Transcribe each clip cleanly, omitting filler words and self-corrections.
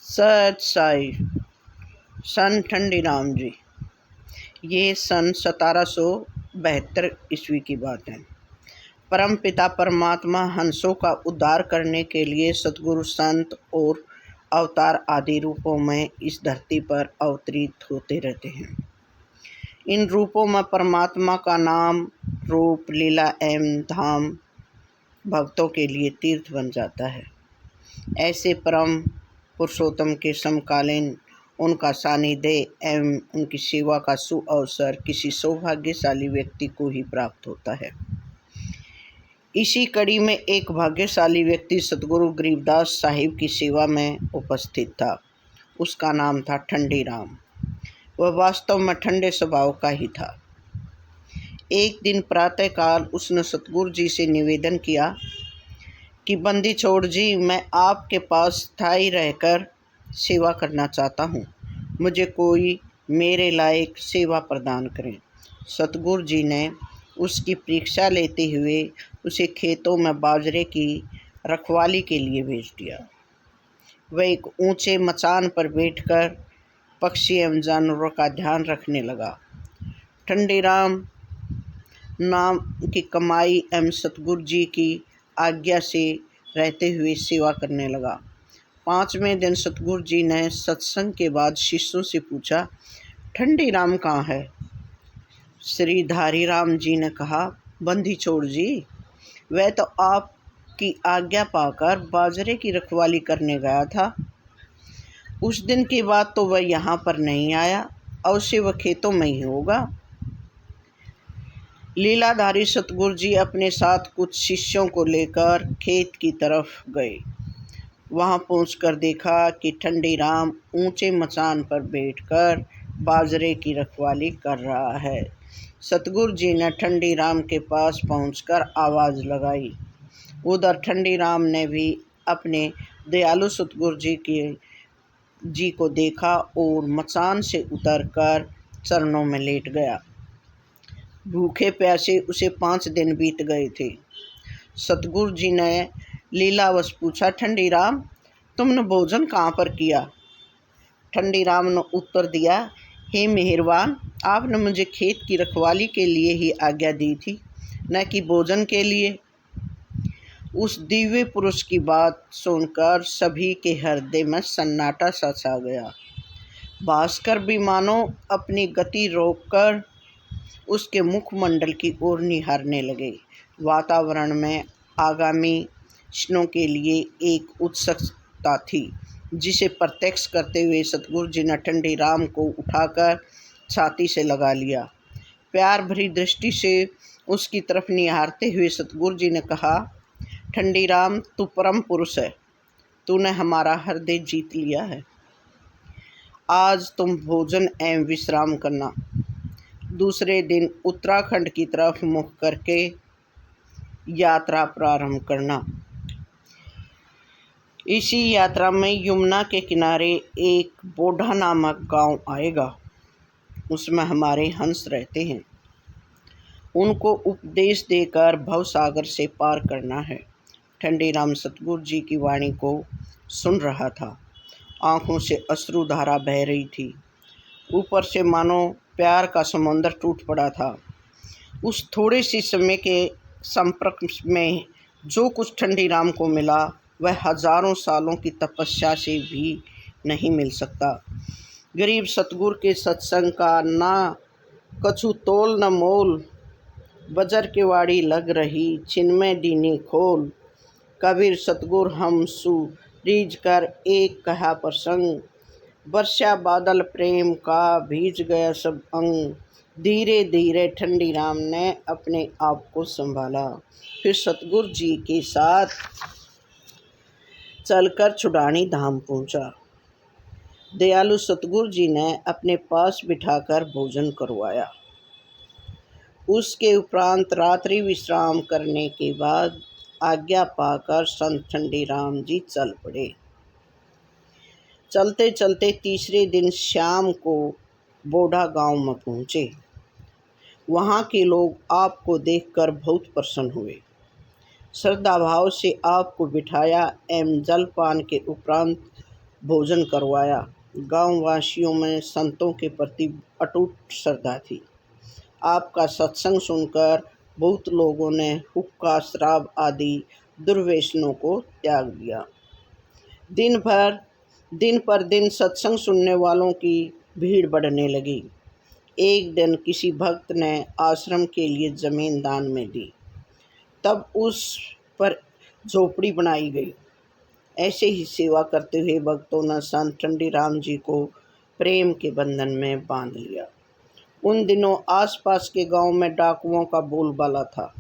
सत साई। सन ठंडीराम जी। ये सन 1772 ईस्वी की बात है। परम पिता परमात्मा हंसों का उद्धार करने के लिए सतगुरु संत और अवतार आदि रूपों में इस धरती पर अवतरित होते रहते हैं। इन रूपों में परमात्मा का नाम, रूप, लीला एवं धाम भक्तों के लिए तीर्थ बन जाता है। ऐसे परम पुरुषोत्तम के समकालीन उनका सानिध्य एवं उनकी सेवा का सुअवसर किसी सौभाग्यशाली व्यक्ति को ही प्राप्त होता है। इसी कड़ी में एक भाग्यशाली व्यक्ति सतगुरु गरीबदास साहिब की सेवा में उपस्थित था। उसका नाम था ठंडीराम। वह वास्तव में ठंडे स्वभाव का ही था। एक दिन प्रातःकाल उसने सतगुरु जी से निवेदन किया कि बंदी छोड़ जी, मैं आपके पास स्थायी रहकर सेवा करना चाहता हूँ। मुझे कोई मेरे लायक सेवा प्रदान करें। सतगुरु जी ने उसकी परीक्षा लेते हुए उसे खेतों में बाजरे की रखवाली के लिए भेज दिया। वह एक ऊंचे मचान पर बैठकर पक्षी एवं जानवरों का ध्यान रखने लगा। ठंडीराम नाम की कमाई एवं सतगुरु जी की आज्ञा से रहते हुए सेवा करने लगा। 5वें दिन सतगुरु जी ने सत्संग के बाद शिष्यों से पूछा, ठंडीराम कहाँ है? श्री धारीराम जी ने कहा, बंदी छोड़ जी, वह तो आपकी आज्ञा पाकर बाजरे की रखवाली करने गया था। उस दिन के बाद तो वह यहाँ पर नहीं आया। अवश्य वह खेतों में ही होगा। लीलाधारी सतगुरु जी अपने साथ कुछ शिष्यों को लेकर खेत की तरफ गए। वहां पहुंचकर देखा कि ठंडीराम ऊंचे मचान पर बैठकर बाजरे की रखवाली कर रहा है। सतगुरु जी ने ठंडीराम के पास पहुंचकर आवाज़ लगाई। उधर ठंडीराम ने भी अपने दयालु सतगुरु जी को देखा और मचान से उतरकर चरणों में लेट गया। भूखे प्यासे उसे 5 दिन बीत गए थे। सतगुरु जी ने लीलावश पूछा, ठंडीराम, तुमने भोजन कहाँ पर किया? ठंडीराम ने उत्तर दिया, हे मेहरबान, आपने मुझे खेत की रखवाली के लिए ही आज्ञा दी थी, न कि भोजन के लिए। उस दिव्य पुरुष की बात सुनकर सभी के हृदय में सन्नाटा सा छा गया। भास्कर भी मानो अपनी गति रोककर उसके मुखमंडल की ओर निहारने लगे। वातावरण में आगामी क्षणों के लिए एक उत्सुकता थी, जिसे प्रत्यक्ष करते हुए सतगुरु जी ने ठंडीराम को उठाकर छाती से लगा लिया। प्यार भरी दृष्टि से उसकी तरफ निहारते हुए सतगुरु जी ने कहा, ठंडीराम, तू परम पुरुष है। तूने हमारा हृदय जीत लिया है। आज तुम भोजन एवं विश्राम करना। दूसरे दिन उत्तराखंड की तरफ मुख करके यात्रा प्रारंभ करना। इसी यात्रा में यमुना के किनारे एक बोढ़ा नामक गांव आएगा। उसमें हमारे हंस रहते हैं। उनको उपदेश देकर भवसागर से पार करना है। ठंडीराम सतगुरु जी की वाणी को सुन रहा था। आंखों से अश्रुधारा बह रही थी। ऊपर से मानो प्यार का समुद्र टूट पड़ा था। उस थोड़े से समय के संपर्क में जो कुछ ठंडीराम को मिला, वह हजारों सालों की तपस्या से भी नहीं मिल सकता। गरीब सतगुरु के सत्संग का ना कछु तोल न मोल, बजर के वाड़ी लग रही, छिनमें दीनी खोल। कबीर सतगुरु हम सु रीझ कर एक कहा प्रसंग, वर्षा बादल प्रेम का भीज गया सब अंग। धीरे धीरे ठंडीराम ने अपने आप को संभाला। फिर सतगुरु जी के साथ चलकर छुड़ानी धाम पहुंचा। दयालु सतगुरु जी ने अपने पास बिठाकर भोजन करवाया। उसके उपरांत रात्रि विश्राम करने के बाद आज्ञा पाकर संत ठंडीराम जी चल पड़े। चलते चलते तीसरे दिन शाम को बोढ़ा गांव में पहुँचे। वहाँ के लोग आपको देखकर बहुत प्रसन्न हुए। श्रद्धा भाव से आपको बिठाया एवं जलपान के उपरांत भोजन करवाया। गांव वासियों में संतों के प्रति अटूट श्रद्धा थी। आपका सत्संग सुनकर बहुत लोगों ने हुक्का, शराब आदि दुर्व्यसनों को त्याग दिया। दिन पर दिन सत्संग सुनने वालों की भीड़ बढ़ने लगी। एक दिन किसी भक्त ने आश्रम के लिए जमीन दान में दी। तब उस पर झोपड़ी बनाई गई। ऐसे ही सेवा करते हुए भक्तों ने संत ठंडीराम जी को प्रेम के बंधन में बांध लिया। उन दिनों आसपास के गांव में डाकुओं का बोलबाला था।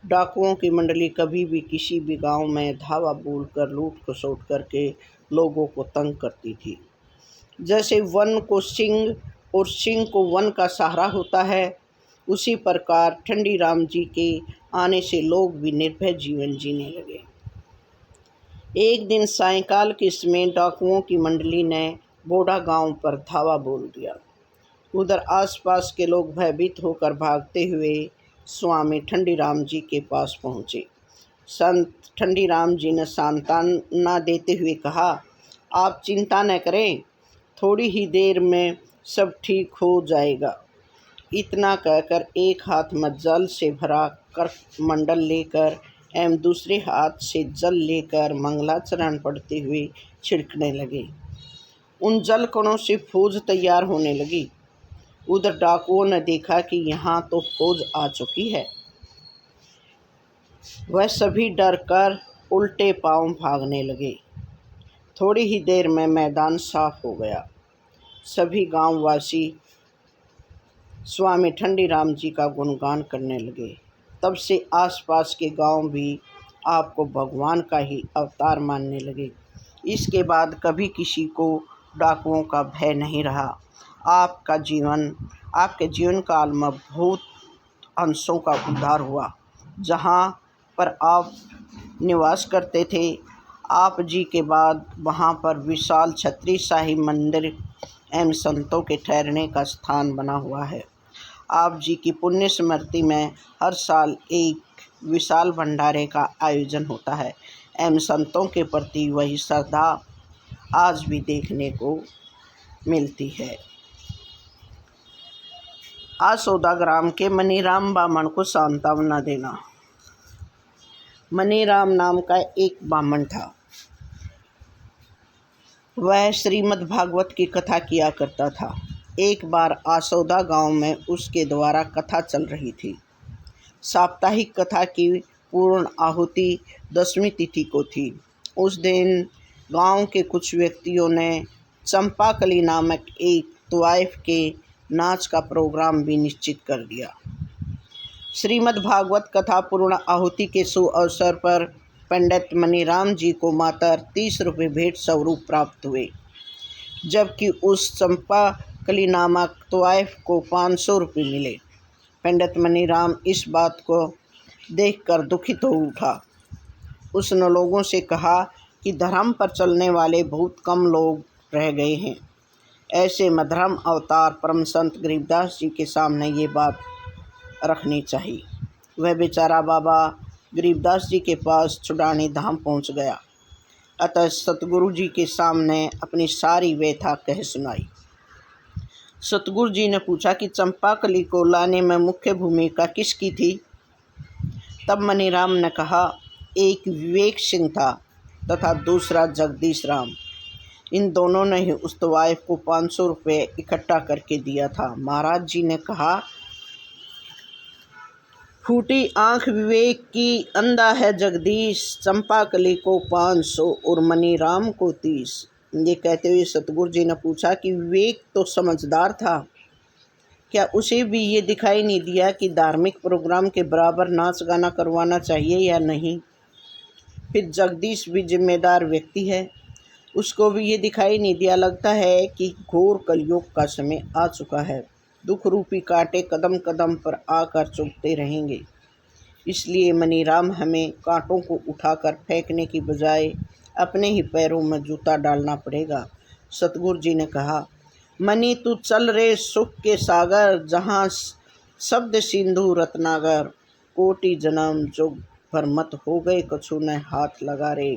डाकुओं की मंडली कभी भी किसी भी गांव में धावा बोलकर लूट खसोट करके लोगों को तंग करती थी। जैसे वन को सिंह और सिंह को वन का सहारा होता है, उसी प्रकार ठंडीराम जी के आने से लोग भी निर्भय जीवन जीने लगे। एक दिन सायंकाल के समय डाकुओं की मंडली ने बोडा गांव पर धावा बोल दिया। उधर आसपास के लोग भयभीत होकर भागते हुए स्वामी ठंडीराम जी के पास पहुँचे। संत ठंडीराम जी ने सांत्वना देते हुए कहा, आप चिंता न करें, थोड़ी ही देर में सब ठीक हो जाएगा। इतना कहकर एक हाथ में जल से भरा कर मंडल लेकर एवं दूसरे हाथ से जल लेकर मंगलाचरण पढ़ते हुए छिड़कने लगे। उन जल कणों से फौज तैयार होने लगी। उधर डाकुओं ने देखा कि यहाँ तो फौज आ चुकी है। वह सभी डर कर उल्टे पांव भागने लगे। थोड़ी ही देर में मैदान साफ हो गया। सभी गांववासी स्वामी ठंडीराम जी का गुणगान करने लगे। तब से आसपास के गांव भी आपको भगवान का ही अवतार मानने लगे। इसके बाद कभी किसी को डाकुओं का भय नहीं रहा। आपके जीवन काल में बहुत अंशों का उद्धार हुआ। जहाँ पर आप निवास करते थे, आप जी के बाद वहाँ पर विशाल छत्री शाही मंदिर एवं संतों के ठहरने का स्थान बना हुआ है। आप जी की पुण्य स्मृति में हर साल एक विशाल भंडारे का आयोजन होता है एवं संतों के प्रति वही श्रद्धा आज भी देखने को मिलती है। आसोदा ग्राम के मनीराम बामण को सांत्वना देना। मनीराम नाम का एक बामण था। वह श्रीमद् भागवत की कथा किया करता था। एक बार आसोदा गांव में उसके द्वारा कथा चल रही थी। साप्ताहिक कथा की पूर्ण आहुति 10वीं तिथि को थी। उस दिन गांव के कुछ व्यक्तियों ने चंपाकली नामक एक तवाइफ के नाच का प्रोग्राम भी निश्चित कर दिया। श्रीमद् भागवत कथा पूर्ण आहुति के शुभ अवसर पर पंडित मनीराम जी को मात्र 30 रुपये भेंट स्वरूप प्राप्त हुए, जबकि उस चंपाकली नामक तवाइफ को 500 रुपये मिले। पंडित मनीराम इस बात को देखकर दुखित हो उठा। उसने लोगों से कहा कि धर्म पर चलने वाले बहुत कम लोग रह गए हैं। ऐसे मधर्म अवतार परम संत गरीबदास जी के सामने ये बात रखनी चाहिए। वह बेचारा बाबा गरीबदास जी के पास छुड़ानी धाम पहुंच गया। अतः सतगुरु जी के सामने अपनी सारी व्यथा कह सुनाई। सतगुरु जी ने पूछा कि चंपाकली को लाने में मुख्य भूमिका किसकी थी? तब मनीराम ने कहा, एक विवेक सिंह था तथा दूसरा जगदीश राम। इन दोनों ने ही उस तवाइफ को 500 रुपये इकट्ठा करके दिया था। महाराज जी ने कहा, फूटी आंख विवेक की, अंधा है जगदीश। चंपाकली को 500 और मनीराम को 30। ये कहते हुए सतगुरु जी ने पूछा कि विवेक तो समझदार था, क्या उसे भी ये दिखाई नहीं दिया कि धार्मिक प्रोग्राम के बराबर नाच गाना करवाना चाहिए या नहीं? फिर जगदीश भी जिम्मेदार व्यक्ति है, उसको भी ये दिखाई नहीं दिया। लगता है कि घोर कलयुग का समय आ चुका है। दुख रूपी कांटे कदम कदम पर आकर चुभते रहेंगे। इसलिए मनीराम हमें कांटों को उठाकर फेंकने की बजाय अपने ही पैरों में जूता डालना पड़ेगा। सतगुरु जी ने कहा, मनी तू चल रे सुख के सागर, जहाँ शब्द सिंधु रत्नागर। कोटि जन्म जोग भर मत हो गए, कछु न हाथ लगा रे।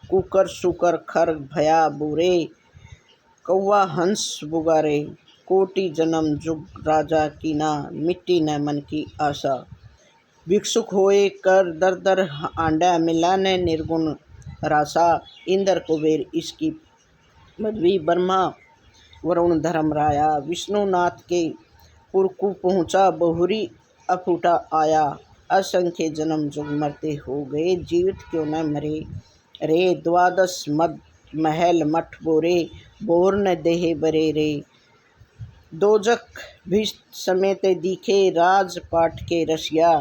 कुकर सुकर खर भया बुरे, कौवा हंस बुगारे, कोटि जन्म जुग राजा कीना, मिट्टी न मन की आशा। भिक्षुक होए कर दर दर आंडा, मिलाने निर्गुण रासा, इंद्र कुबेर इसकी मध्वी, ब्रह्मा वरुण धर्मराया, विष्णुनाथ के पुरकु पहुँचा, बहुरी अफूटा आया, असंख्य जन्म जुग मरते हो गए, जीवित क्यों न मरे रे, द्वादश मद महल मठ बोरे, बोर न देहे बरे रे, दोजक भी समेत दिखे, राजपाट के रसिया,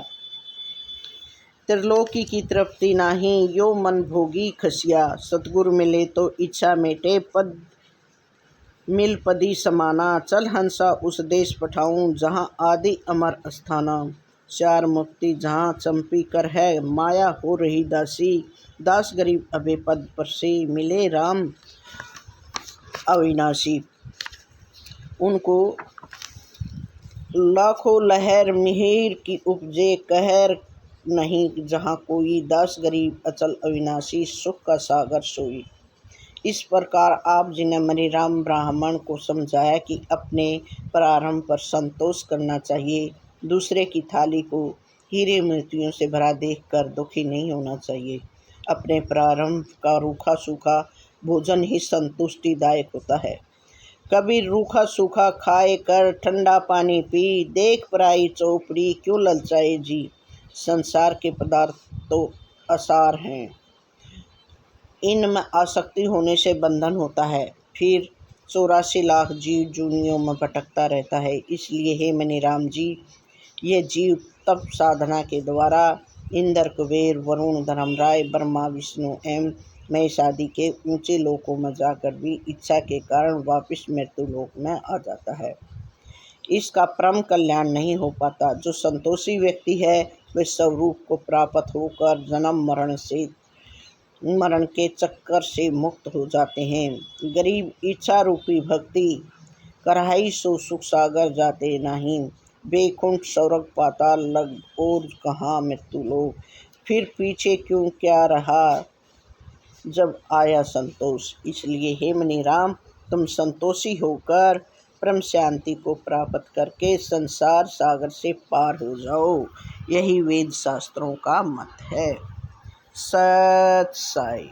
त्रिलोकी की तृप्ति नाही, यो मन भोगी खसिया, सतगुरु मिले तो इच्छा मेटे, पद मिल पदी समाना, चल हंसा उस देश पठाऊं, जहाँ आदि अमर अस्थाना, चार मुक्ति जहाँ चंपी कर है, माया हो रही दासी, दास गरीब अबे पद पर से, मिले राम अविनाशी। उनको लाखों लहर मिहिर की उपजे, कहर नहीं जहाँ कोई, दास गरीब अचल अविनाशी, सुख का सागर सोई। इस प्रकार आप जी ने मनी राम ब्राह्मण को समझाया कि अपने प्रारंभ पर संतोष करना चाहिए, दूसरे की थाली को हीरे मोतियों से भरा देखकर दुखी नहीं होना चाहिए। अपने प्रारंभ का रूखा सूखा भोजन ही संतुष्टिदायक होता है। कबीर रूखा सूखा खाए कर ठंडा पानी पी, देख पराई चौपड़ी क्यों ललचाए जी, संसार के पदार्थ तो असार हैं, इनमें आसक्ति होने से बंधन होता है, फिर 84 लाख जीव जूनियों में भटकता रहता है। इसलिए हे मनी राम जी, ये जीव तप साधना के द्वारा इंद्र कुबेर वरुण धर्मराय ब्रह्मा विष्णु एवं महेश आदि के ऊंचे लोकों में जाकर भी इच्छा के कारण वापस मृत्यु लोक में आ जाता है। इसका परम कल्याण नहीं हो पाता। जो संतोषी व्यक्ति है वे स्वरूप को प्राप्त होकर जन्म मरण के चक्कर से मुक्त हो जाते हैं। गरीब इच्छा रूपी भक्ति कराई सो सुख सागर जाते नहीं, बेकुंठ स्वर्ग पाताल लग और कहाँ मृत्यु लोक, फिर पीछे क्यों क्या रहा जब आया संतोष। इसलिए हे मनी राम, तुम संतोषी होकर परम शांति को प्राप्त करके संसार सागर से पार हो जाओ। यही वेद शास्त्रों का मत है। सत साई।